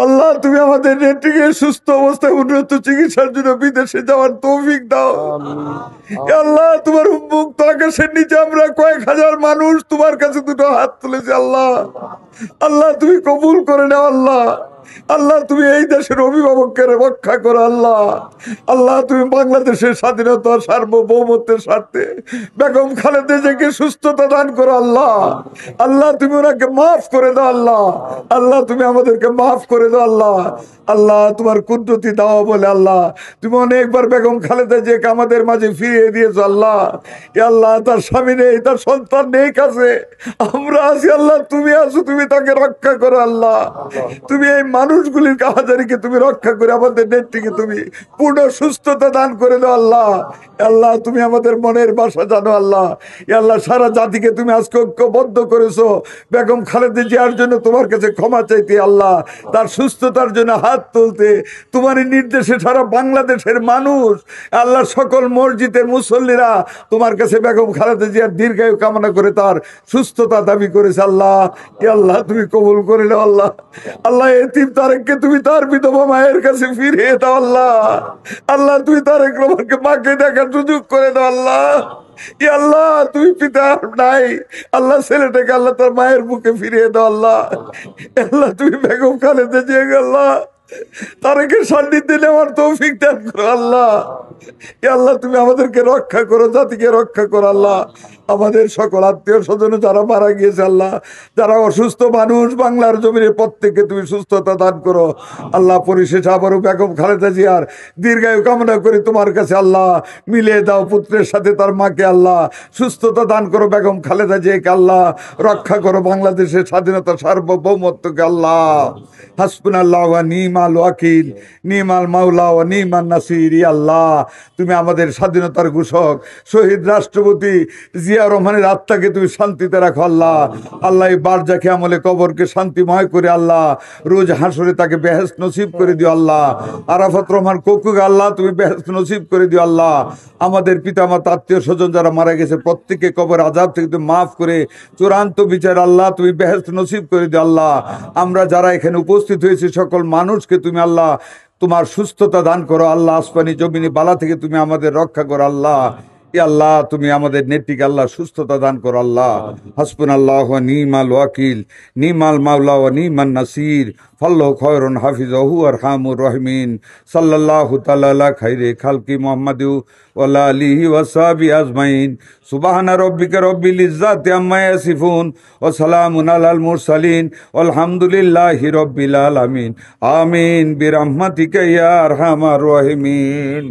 আল্লাহ তুমি আমাদের নেত্রীকে সুস্থ অবস্থায় উন্নত চিকিৎসার জন্য বিদেশে যাওয়ার তৌফিক দাও। আল্লাহ তোমার উন্মুক্ত আকাশের নিচে আমরা কয়েক হাজার মানুষ তোমার কাছে দুটো হাত তুলেছি। আল্লাহ আল্লাহ তুমি কবুল করে নাও। আল্লাহ আল্লাহ তুমি এই দেশের অভিভাবককে রক্ষা করো। আল্লাহ আল্লাহ তুমি বাংলাদেশের স্বাধীনতা সার্বভৌমত্বের স্বার্থে বেগম খালেদা জিয়াকে সুস্থতা দান করো। আল্লাহ আল্লাহ তুমি ওনাকে মাফ করে দাও। আল্লাহ আল্লাহ তুমি আমাদেরকে মাফ করে দাও। আল্লাহ আল্লাহ তোমার কুদরতি দাও বলে আল্লাহ তুমি অনেকবার বেগম খালেদা জিয়াকে আমাদের মাঝে ফিরিয়ে দিয়েছো। আল্লাহ এ আল্লাহ তার স্বামী নেই, তার সন্তান নেই কাছে, আমরা আছি। আল্লাহ তুমি আছো, তুমি তাকে রক্ষা করো। আল্লাহ তুমি এই মানুষগুলির কাহাজারিকে তুমি রক্ষা করে আমাদের নেত্রীকে তুমি পূর্ণ সুস্থতা দান করে দাও। আল্লাহ আল্লাহ তুমি আমাদের মনের বাসা জানো। আল্লাহ এ আল্লাহ সারা জাতিকে তুমি আজকে ঐক্যবদ্ধ করেছো বেগম খালেদা জিয়ার জন্য তোমার কাছে ক্ষমা চাইতে। আল্লাহ তার সুস্থতার জন্য হাত তুলতে তোমার নির্দেশে সারা বাংলাদেশের মানুষ আল্লাহ সকল মসজিদের মুসল্লিরা তোমার কাছে বেগম খালেদা জিয়ার দীর্ঘায়ু কামনা করে তার সুস্থতা দাবি করেছে। আল্লাহ এ আল্লাহ তুমি কবুল করে নাও। আল্লাহ আল্লাহ এতিম তারেককে তুমি তার বিধবা মায়ের কাছে ফিরিয়ে দাও। আল্লাহ আল্লাহ তুমি তারেক রহমানকে মাকে দেখার সুযোগ করে দাও। আল্লাহ আল্লাহ তুমি পিতা নাই, আল্লাহ ছেলেটাকে আল্লাহ তার মায়ের বুকে ফিরিয়ে দাও। আল্লাহ আল্লাহ তুমি বেগম খালেদা জিয়া আল্লাহ তারেকের সান্নিধ্যে নেওয়ার তৌফিক দান করো। আল্লাহ আল্লাহ তুমি আমাদেরকে রক্ষা করো, জাতিকে রক্ষা করো। আল্লাহ আমাদের সকল আত্মীয় স্বজন যারা মারা গিয়েছে, আল্লাহ যারা অসুস্থ মানুষ বাংলার জমিনের প্রত্যেককে তুমি সুস্থতা দান করো। আল্লাহ পরিশেষে আবারও বেগম খালেদা জিয়ার দীর্ঘায়ু কামনা করে তোমার কাছে আল্লাহ মিলিয়ে দাও পুত্রের সাথে তার মাকে। আল্লাহ সুস্থতা দান করো বেগম খালেদা জিয়াকে। আল্লাহ রক্ষা করো বাংলাদেশের স্বাধীনতা সার্বভৌমত্বকে। আল্লাহ হাসবুনাল্লাহ ওয়া নিমাল ওয়াকিল, নিমাল মাওলা ওয়া নিমান নাসির। আল্লাহ তুমি আমাদের স্বাধীনতার ঘোষক শহীদ রাষ্ট্রপতি জিয়া রহমানের আত্মাকে তুমি শান্তিতে রাখো। আল্লাহ আল্লাহ এই বারজাকে আমলে কবরকে শান্তিময় করে আল্লাহ রোজ হাসরে তাকে বেহেশত নসিব করে দিও। আল্লাহ আরাফাত রহমান কোকুকে আল্লাহ তুমি বেহেশত নসিব করে দিও। আল্লাহ আমাদের পিতামাতা আত্মীয় স্বজন যারা মারা গেছে প্রত্যেককে কবর আযাব থেকে তুমি মাফ করে চূড়ান্ত বিচার আল্লাহ তুমি বেহেশত নসিব করে দিও। আল্লাহ আমরা যারা এখানে উপস্থিত হয়েছি সকল মানুষকে তুমি আল্লাহ তোমার সুস্থতা দান করো। আল্লাহ আসমানি জমিনি বালা থেকে তুমি আমাদের রক্ষা করো। আল্লাহ আল্লাহ তুমি আমাদের নেত্রীকে আল্লাহ সুস্থতা দান করো। আল্লাহ হাসবুনাল্লাহ ওয়া নিমাল ওয়াকিল, নিমাল মাওলা ওয়া নিমান নাসির, ফাল্লাহু খায়রুন হাফিজাহু আরহামুর রাহিমিন। সাল্লাল্লাহু তাআলা আলা খাইরে খালকি মুহাম্মাদু ওয়া আলা আলিহি ওয়া সাহবিহি আজমাইন। সুবহানা রাব্বিকা রাব্বিল ইজ্জাতি আম্মা ইয়াসিফুন ওয়া সালামুন আলাল মুরসালিন ওয়ালহামদুলিল্লাহি রাব্বিল আলামিন। আমিন বিরহমাতিকা ইয়া আরহামার রাহিমিন।